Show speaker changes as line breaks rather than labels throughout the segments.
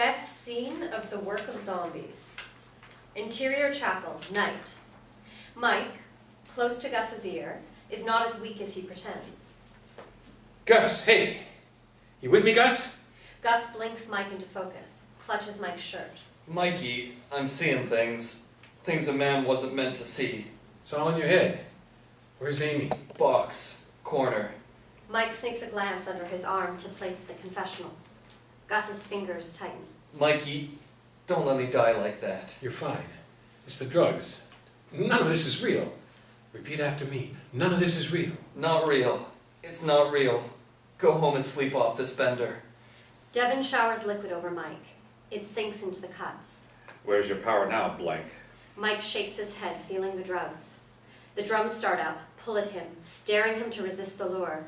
Best scene of the work of zombies. Interior chapel, night. Mike, close to Gus's ear, is not as weak as he pretends.
Gus, hey. You with me, Gus?
Gus blinks Mike into focus, clutches Mike's shirt.
Mikey, I'm seeing things. Things a man wasn't meant to see.
It's all in your head. Where's Amy?
Box. Corner.
Mike sneaks a glance under his arm to place the confessional. Gus's fingers tighten.
Mikey, don't let me die like that.
You're fine. It's the drugs. None of this is real. Repeat after me. None of this is real.
Not real. It's not real. Go home and sleep off this bender.
Devon showers liquid over Mike. It sinks into the cuts.
Where's your power now, blank?
Mike shakes his head, feeling the drugs. The drums start up, pull at him, daring him to resist the lure.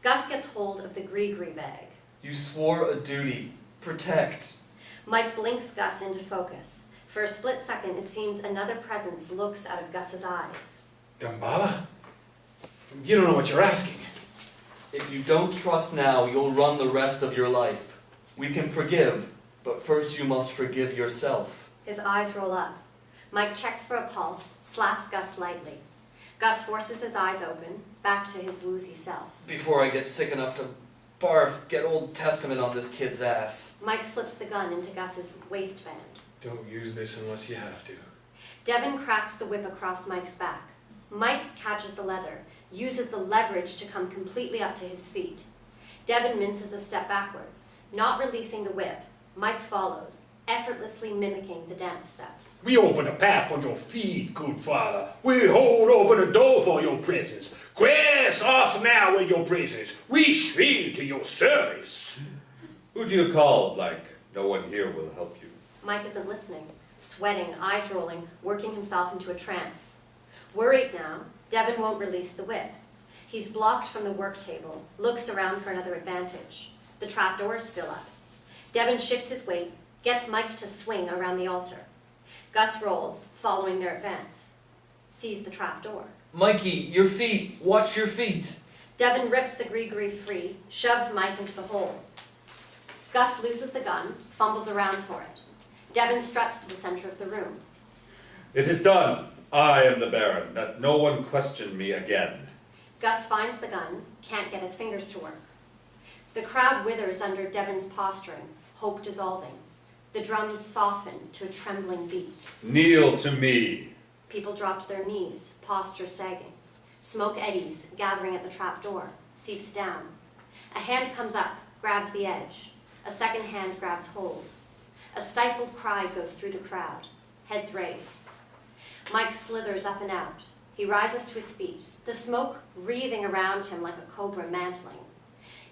Gus gets hold of the gree-gree bag.
You swore a duty. Protect.
Mike blinks Gus into focus. For a split second, it seems another presence looks out of Gus's eyes.
Damballa? You don't know what you're asking.
If you don't trust now, you'll run the rest of your life. We can forgive, but first you must forgive yourself.
His eyes roll up. Mike checks for a pulse, slaps Gus lightly. Gus forces his eyes open, back to his woozy self.
Before I get sick enough to barf, get Old Testament on this kid's ass.
Mike slips the gun into Gus's waistband.
Don't use this unless you have to.
Devon cracks the whip across Mike's back. Mike catches the leather, uses the leverage to come completely up to his feet. Devon minces a step backwards. Not releasing the whip, Mike follows, effortlessly mimicking the dance steps.
We open a path for your feet, good father. We hold open a door for your presence. Grace us now with your presence. We speed to your service.
Who do you call, blank? No one here will help you.
Mike isn't listening, sweating, eyes rolling, working himself into a trance. Worried now, Devon won't release the whip. He's blocked from the work table, looks around for another advantage. The trapdoor is still up. Devon shifts his weight, gets Mike to swing around the altar. Gus rolls, following their advance. Sees the trapdoor.
Mikey, your feet. Watch your feet.
Devon rips the gree-gree free, shoves Mike into the hole. Gus loses the gun, fumbles around for it. Devon struts to the center of the room.
It is done. I am the Baron. Let no one question me again.
Gus finds the gun, can't get his fingers to work. The crowd withers under Devon's posturing, hope dissolving. The drums soften to a trembling beat.
Kneel to me.
People drop to their knees, posture sagging. Smoke eddies, gathering at the trap door, seeps down. A hand comes up, grabs the edge. A second hand grabs hold. A stifled cry goes through the crowd. Heads raise. Mike slithers up and out. He rises to his feet, the smoke wreathing around him like a cobra mantling.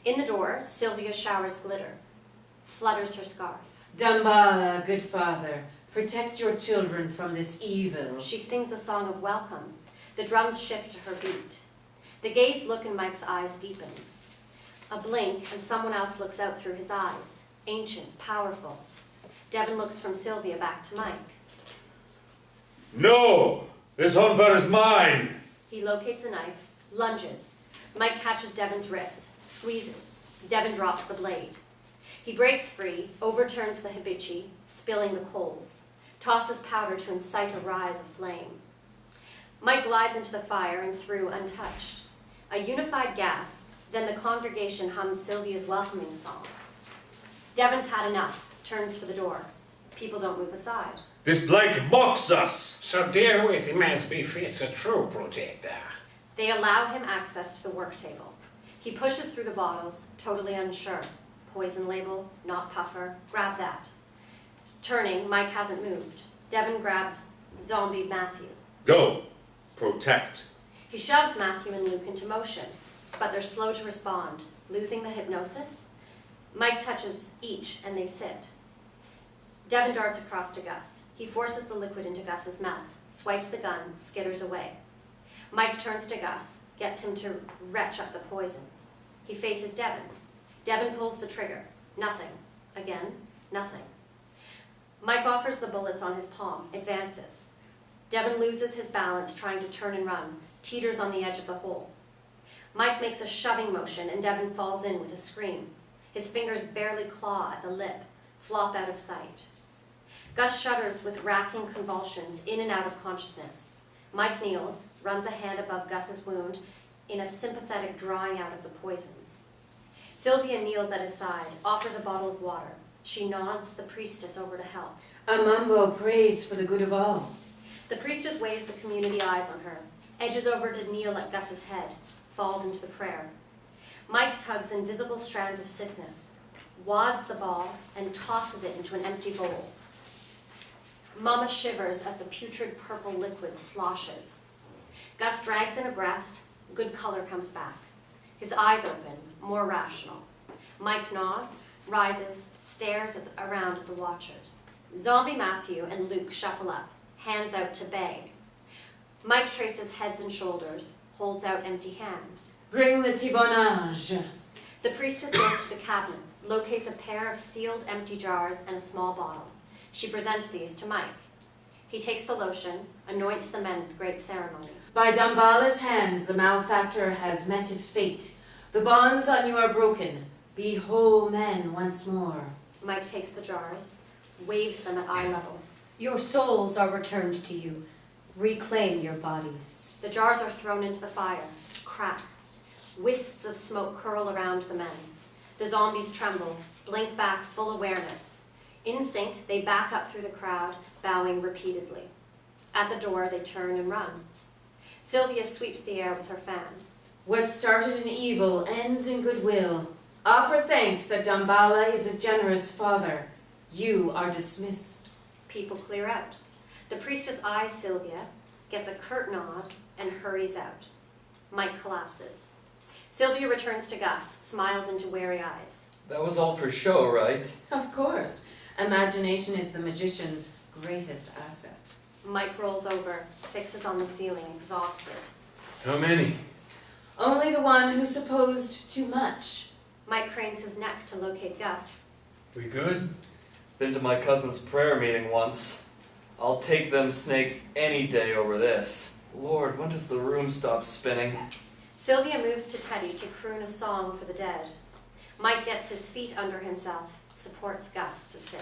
In the door, Sylvia showers glitter, flutters her scarf.
Damballa, good father, protect your children from this evil.
She sings a song of welcome. The drums shift to her beat. The gaze look in Mike's eyes deepens. A blink, and someone else looks out through his eyes. Ancient, powerful. Devon looks from Sylvia back to Mike.
No! This hunter is mine!
He locates a knife, lunges. Mike catches Devon's wrist, squeezes. Devon drops the blade. He breaks free, overturns the hibichi, spilling the coals, tosses powder to incite a rise of flame. Mike glides into the fire and through untouched. A unified gasp, then the congregation hums Sylvia's welcoming song. Devon's had enough, turns for the door. People don't move aside.
This blank mocks us!
So deal with him as befits a true protector.
They allow him access to the work table. He pushes through the bottles, totally unsure. Poison label, not puffer, grab that. Turning, Mike hasn't moved. Devon grabs zombie Matthew.
Go! Protect.
He shoves Matthew and Luke into motion, but they're slow to respond, losing the hypnosis. Mike touches each and they sit. Devon darts across to Gus. He forces the liquid into Gus's mouth, swipes the gun, skitters away. Mike turns to Gus, gets him to retch up the poison. He faces Devon. Devon pulls the trigger. Nothing. Again, nothing. Mike offers the bullets on his palm, advances. Devon loses his balance trying to turn and run, teeters on the edge of the hole. Mike makes a shoving motion and Devon falls in with a scream. His fingers barely claw at the lip, flop out of sight. Gus shudders with racking convulsions in and out of consciousness. Mike kneels, runs a hand above Gus's wound in a sympathetic drawing out of the poisons. Sylvia kneels at his side, offers a bottle of water. She nods the priestess over to help.
A mumbo prays for the good of all.
The priestess waves the community eyes on her, edges over to kneel at Gus's head, falls into the prayer. Mike tugs invisible strands of sickness, wads the ball, and tosses it into an empty bowl. Mama shivers as the putrid purple liquid sloshes. Gus drags in a breath. Good color comes back. His eyes open, more rational. Mike nods, rises, stares around at the watchers. Zombie Matthew and Luke shuffle up, hands out to beg. Mike traces heads and shoulders, holds out empty hands.
Bring the tibonage.
The priestess goes to the cabinet, locates a pair of sealed empty jars and a small bottle. She presents these to Mike. He takes the lotion, anoints the men with great ceremony.
By Dambala's hands the malefactor has met his fate. The bonds on you are broken. Be whole men once more.
Mike takes the jars, waves them at eye level.
Your souls are returned to you. Reclaim your bodies.
The jars are thrown into the fire. Crack. Wisps of smoke curl around the men. The zombies tremble, blink back full awareness. In sync, they back up through the crowd, bowing repeatedly. At the door, they turn and run. Sylvia sweeps the air with her fan.
What started in evil ends in goodwill. Offer thanks that Dambala is a generous father. You are dismissed.
People clear out. The priestess eyes Sylvia, gets a curt nod, and hurries out. Mike collapses. Sylvia returns to Gus, smiles into wary eyes.
That was all for show, right?
Of course. Imagination is the magician's greatest asset.
Mike rolls over, fixes on the ceiling, exhausted.
How many?
Only the one who supposed too much.
Mike cranes his neck to locate Gus.
We good?
Been to my cousin's prayer meeting once. I'll take them snakes any day over this. Lord, when does the room stop spinning?
Sylvia moves to Teddy to croon a song for the dead. Mike gets his feet under himself, supports Gus to sit.